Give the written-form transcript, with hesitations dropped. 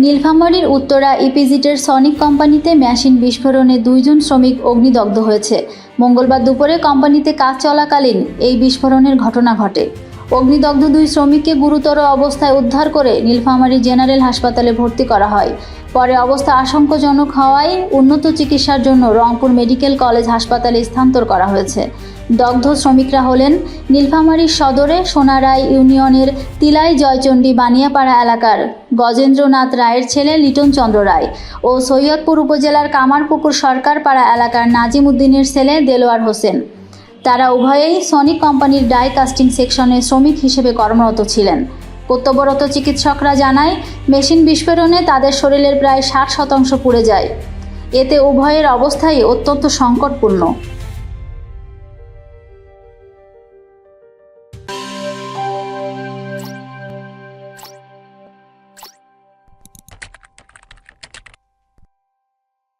নীলফামারীর উত্তরা ইপিজেডের সনিক কোম্পানিতে মেশিন বিস্ফোরণে 2 জন শ্রমিক অগ্নিদগ্ধ হয়েছে। মঙ্গলবার দুপুরে কোম্পানিতে কাজ চলাকালীন এই বিস্ফোরণের ঘটনা ঘটে। অগ্নিদগ্ধ 2 শ্রমিককে গুরুতর অবস্থায় উদ্ধার করে নীলফামারী জেনারেল হাসপাতালে ভর্তি করা হয়। পরে অবস্থা আশঙ্কাজনক হওয়ায় উন্নত চিকিৎসার জন্য রংপুর মেডিকেল কলেজ হাসপাতালে স্থানান্তর করা হয়েছে। দগ্ধ শ্রমিকরা হলেন নীলফামারী সদরে সোনারাই ইউনিয়নের তিলাই জয়চণ্ডী বানিয়াপাড়া এলাকার গজেন্দ্রনাথ রায়ের ছেলে লিটন চন্দ্র রায় ও সৈয়দপুর উপজেলার কামারপুকুর সরকারপাড়া এলাকার নাজিম উদ্দিনের ছেলে দেলোয়ার হোসেন। তারা উভয়েই সনিক কোম্পানির ডাই কাস্টিং সেকশনে শ্রমিক হিসেবে কর্মরত ছিলেন। কর্তব্যরত চিকিৎসকরা জানায়, মেশিন বিস্ফোরণে তাদের শরীরের প্রায় 60% পুড়ে যায়। এতে উভয়ের অবস্থাই অত্যন্ত সংকটপূর্ণ।